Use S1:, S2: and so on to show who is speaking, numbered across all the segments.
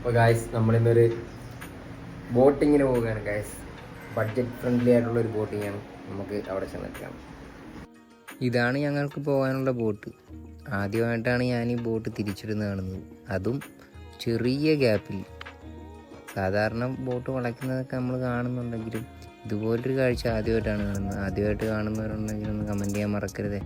S1: അപ്പോൾ ഗായ്സ് നമ്മളിന്നൊരു ബോട്ടിങ്ങിന് പോവുകയാണ് guys. Budget friendly ആയിട്ടുള്ളൊരു ബോട്ടിങ്ങാണ്. നമുക്ക് അവിടെ ചെന്നെത്തിയാണ്. ഇതാണ് ഞങ്ങൾക്ക് പോകാനുള്ള ബോട്ട്. ആദ്യമായിട്ടാണ് ഞാൻ ഈ ബോട്ട് തിരിച്ചിടുന്ന കാണുന്നത്, അതും ചെറിയ ഗ്യാപ്പിൽ. സാധാരണ ബോട്ട് വളയ്ക്കുന്നതൊക്കെ നമ്മൾ കാണുന്നുണ്ടെങ്കിലും ഇതുപോലൊരു കാഴ്ച ആദ്യമായിട്ടാണ് കാണുന്നത്. ആദ്യമായിട്ട് കാണുന്നവരുണ്ടെങ്കിൽ ഒന്ന് കമൻറ്റ് ചെയ്യാൻ മറക്കരുതേ.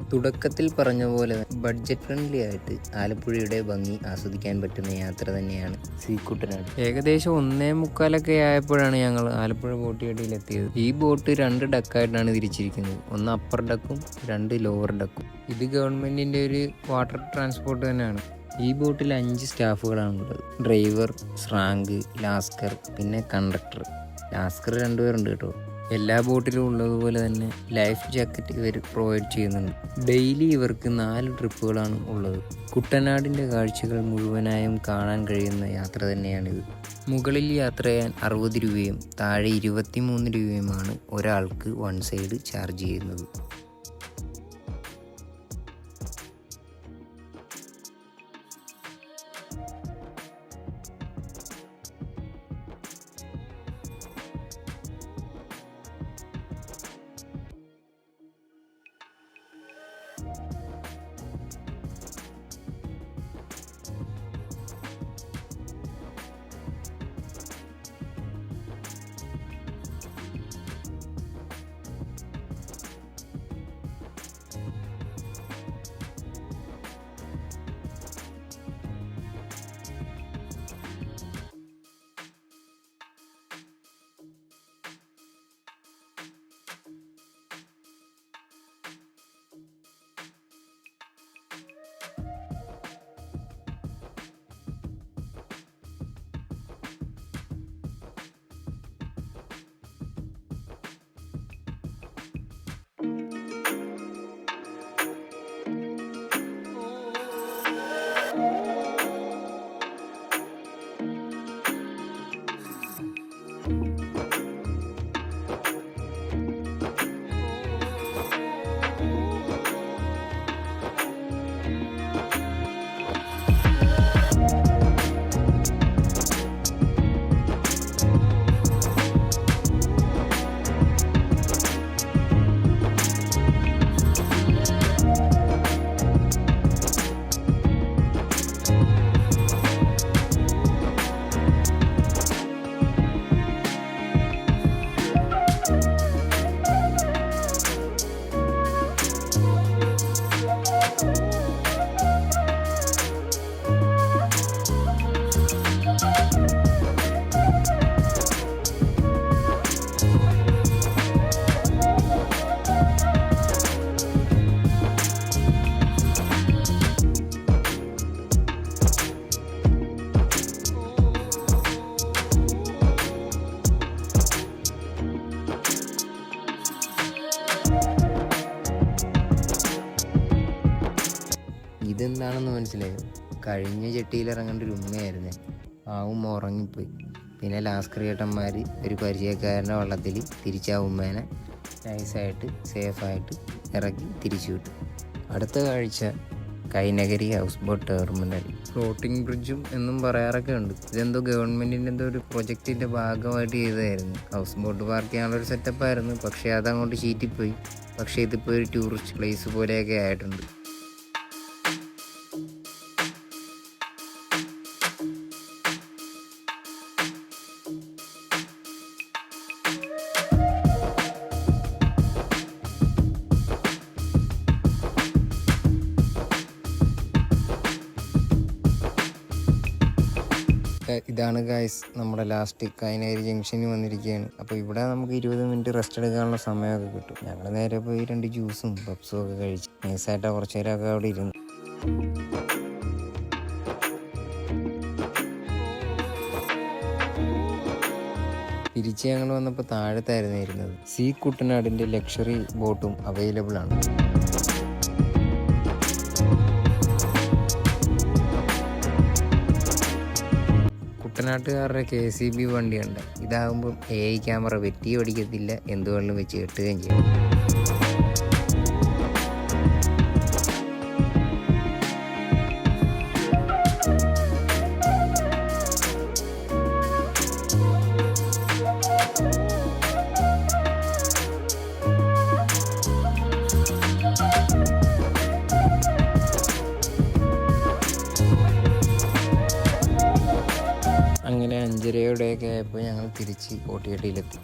S1: തുടക്കത്തിൽ പറഞ്ഞ പോലെ ബഡ്ജറ്റ് ഫ്രണ്ട്ലി ആയിട്ട് ആലപ്പുഴയുടെ ഭംഗി ആസ്വദിക്കാൻ പറ്റുന്ന യാത്ര തന്നെയാണ് സീക്കുട്ടനാട്. ഏകദേശം 1:45 ആയപ്പോഴാണ് ഞങ്ങൾ ആലപ്പുഴ ബോട്ടിയടിയിലെത്തിയത്. ഈ ബോട്ട് 2 ഡക്കായിട്ടാണ് തിരിച്ചിരിക്കുന്നത്. ഒന്ന് അപ്പർ ഡക്കും 2 ലോവർ ഡക്കും. ഇത് ഗവൺമെൻറ്റിൻ്റെ ഒരു വാട്ടർ ട്രാൻസ്പോർട്ട് തന്നെയാണ്. ഈ ബോട്ടിൽ 5 സ്റ്റാഫുകളാണുള്ളത്. ഡ്രൈവർ, സ്രാങ്ക്, ലാസ്കർ, പിന്നെ കണ്ടക്ടർ. ലാസ്കർ 2 പേരുണ്ട് കേട്ടോ. എല്ലാ ബോട്ടിലും ഉള്ളതുപോലെ തന്നെ ലൈഫ് ജാക്കറ്റ് ഇവർ പ്രൊവൈഡ് ചെയ്യുന്നുണ്ട്. ഡെയിലി ഇവർക്ക് 4 ട്രിപ്പുകളാണ് ഉള്ളത്. കുട്ടനാടിൻ്റെ കാഴ്ചകൾ മുഴുവനായും കാണാൻ കഴിയുന്ന യാത്ര തന്നെയാണിത്. മുകളിൽ യാത്ര ചെയ്യാൻ 60 രൂപയും താഴെ 23 രൂപയുമാണ് ഒരാൾക്ക് വൺ സൈഡ് ചാർജ് ചെയ്യുന്നത്. ഇതെന്താണെന്ന് മനസ്സിലായോ? കഴിഞ്ഞ ചെട്ടിയിൽ ഇറങ്ങേണ്ട ഒരു ഉമ്മയായിരുന്നേ. ഉമ്മ ഉറങ്ങിപ്പോയി. പിന്നെ ലാസ്കറിയേട്ടന്മാർ ഒരു പരിചയക്കാരൻ്റെ വള്ളത്തിൽ തിരിച്ചാ ഉമ്മേനെ നൈസായിട്ട് സേഫായിട്ട് ഇറക്കി തിരിച്ചു വിട്ടു. അടുത്ത കാഴ്ച Kainakary house boat terminal. Floating ബ്രിഡ്ജും എന്നും പറയാറൊക്കെ ഉണ്ട്. ഇതെന്തോ ഗവൺമെൻറ്റിൻ്റെ എന്തോ ഒരു പ്രൊജക്റ്റിൻ്റെ ഭാഗമായിട്ട് ചെയ്തതായിരുന്നു. ഹൗസ് ബോട്ട് പാർക്ക് ചെയ്യാനുള്ളൊരു സെറ്റപ്പായിരുന്നു. പക്ഷേ അതങ്ങോട്ട് ചീറ്റിപ്പോയി. പക്ഷേ ഇതിപ്പോൾ ഒരു ടൂറിസ്റ്റ് പ്ലേസ് പോലെയൊക്കെ ആയിട്ടുണ്ട്. ഇതാണ് ഗായ്സ് നമ്മുടെ ലാസ്റ്റ് കൈനഗിരി ജംഗ്ഷനിൽ വന്നിരിക്കുകയാണ്. അപ്പോൾ ഇവിടെ നമുക്ക് 20 മിനിറ്റ് റെസ്റ്റ് എടുക്കാനുള്ള സമയമൊക്കെ കിട്ടും. ഞങ്ങൾ നേരെ പോയി 2 ജ്യൂസും പപ്സും ഒക്കെ കഴിച്ച് നൈസായിട്ട് കുറച്ച് നേരമൊക്കെ അവിടെ ഇരുന്നു. തിരിച്ച് ഞങ്ങൾ വന്നപ്പോൾ താഴത്തായിരുന്നു ഇരുന്നത്. സീ കുട്ടനാടിൻ്റെ ലക്ഷറി ബോട്ടും അവൈലബിൾ ആണ്. കുട്ടനാട്ടുകാരുടെ KCB വണ്ടിയുണ്ട്. ഇതാകുമ്പം AI ക്യാമറ വെട്ടി ഓടിക്കത്തില്ല, എന്തുകൊണ്ടും വെച്ച് കെട്ടുകയും ചെയ്യും. 5:30 ആയപ്പോൾ ഞങ്ങൾ തിരിച്ച് കോട്ടിയടിയിലെത്തി.